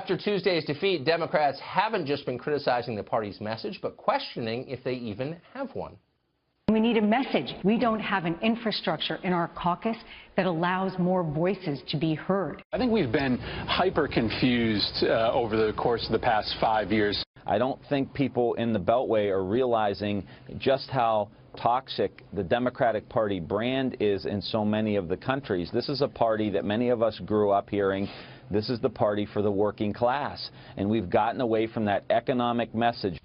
After Tuesday's defeat, Democrats haven't just been criticizing the party's message, but questioning if they even have one. We need a message. We don't have an infrastructure in our caucus that allows more voices to be heard. I think we've been hyper confused over the course of the past 5 years. I don't think people in the Beltway are realizing just how toxic the Democratic Party brand is in so many of the countries. This is a party that many of us grew up hearing. This is the party for the working class, and we've gotten away from that economic message.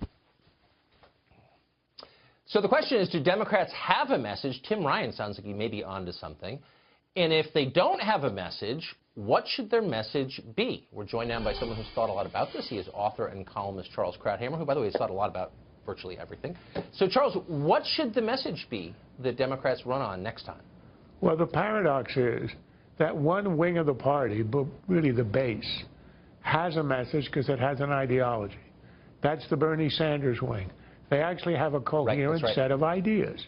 So the question is, do Democrats have a message? Tim Ryan sounds like he may be onto something. And if they don't have a message, what should their message be? We're joined now by someone who's thought a lot about this. He is author and columnist Charles Krauthammer, who, by the way, has thought a lot about virtually everything. So, Charles, what should the message be that Democrats run on next time? Well, the paradox is that one wing of the party, but really the base, has a message because it has an ideology. That's the Bernie Sanders wing. They actually have a coherent set of ideas.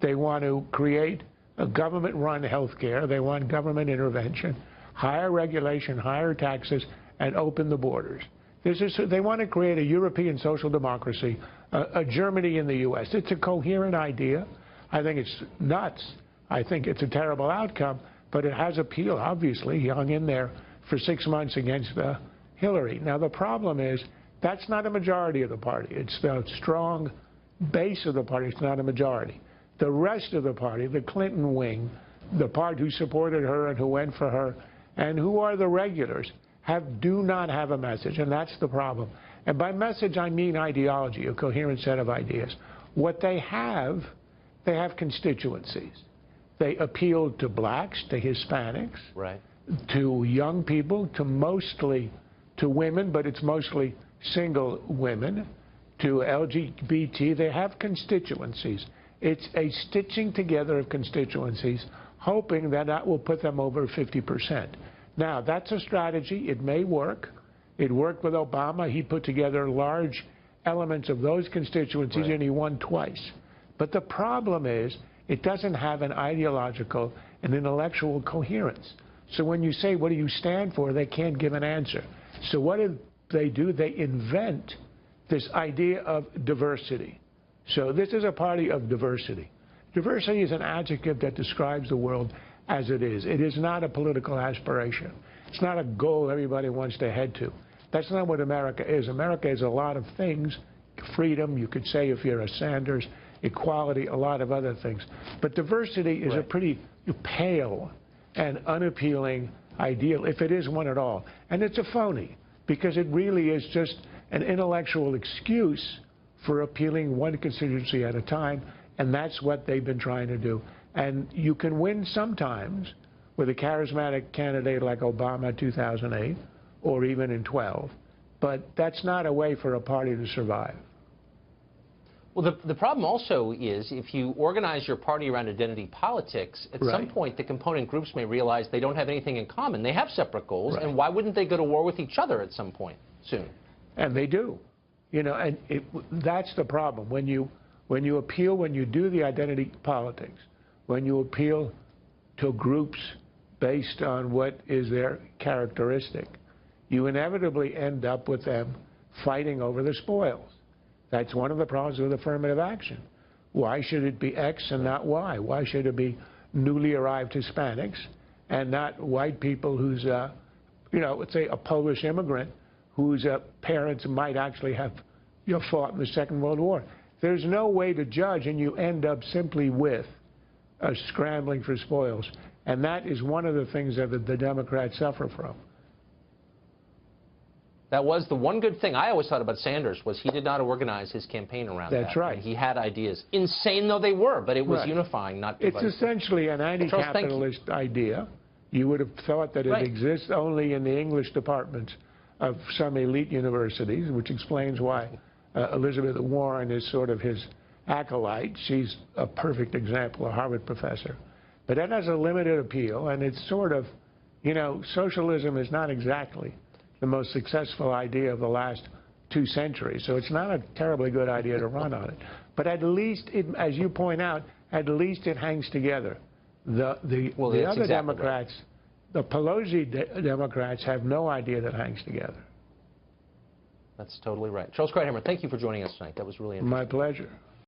They want to create a government-run health care. They want government intervention, higher regulation, higher taxes, and open the borders. They want to create a European social democracy, a Germany in the U.S. It's a coherent idea. I think it's nuts. I think it's a terrible outcome, but it has appeal, obviously. He hung in there for 6 months against Hillary. Now, the problem is that's not a majority of the party. It's the strong base of the party. It's not a majority. The rest of the party, the Clinton wing, the part who supported her and who went for her, and who are the regulars, do not have a message, and that's the problem. And by message, I mean ideology, a coherent set of ideas. What they have constituencies. They appeal to blacks, to Hispanics, to young people, to women, but it's mostly single women, to LGBT. They have constituencies. It's a stitching together of constituencies, hoping that that will put them over 50%. Now, that's a strategy. It may work. It worked with Obama. He put together large elements of those constituencies, and he won twice. But the problem is it doesn't have an ideological and intellectual coherence. So when you say, what do you stand for, they can't give an answer. So what do? They invent this idea of diversity. So this is a party of diversity. Diversity is an adjective that describes the world as it is. It is not a political aspiration. It's not a goal everybody wants to head to. That's not what America is. America is a lot of things. Freedom, you could say if you're a Sanders, equality, a lot of other things. But diversity is a pretty pale and unappealing ideal, if it is one at all. And it's a phony, because it really is just an intellectual excuse for appealing one constituency at a time, and that's what they've been trying to do. And you can win sometimes with a charismatic candidate like Obama in 2008 or even in 12, but that's not a way for a party to survive. Well, the problem also is if you organize your party around identity politics, at some point the component groups may realize they don't have anything in common. They have separate goals, and why wouldn't they go to war with each other at some point soon? And they do. You know, and that's the problem. When you appeal, when you do the identity politics, when you appeal to groups based on what is their characteristic, you inevitably end up with them fighting over the spoils. That's one of the problems with affirmative action. Why should it be X and not Y? Why should it be newly arrived Hispanics and not white people whose, you know, let's say a Polish immigrant whose parents might actually have fought in the Second World War? There's no way to judge, and you end up simply with a scrambling for spoils. And that is one of the things that the Democrats suffer from. That was the one good thing I always thought about Sanders, was he did not organize his campaign around that. That's right. And he had ideas. Insane though they were, but it was unifying, not divisive. It's essentially an anti-capitalist idea. You would have thought that it exists only in the English departments of some elite universities, which explains why Elizabeth Warren is sort of his acolyte. She's a perfect example, a Harvard professor. But that has a limited appeal, and it's sort of, you know, socialism is not exactly the most successful idea of the last 2 centuries. So it's not a terribly good idea to run on it. But at least, as you point out, at least it hangs together. The other Democrats, the Pelosi Democrats, have no idea that hangs together. That's totally right. Charles Krauthammer, thank you for joining us tonight. That was really interesting. My pleasure.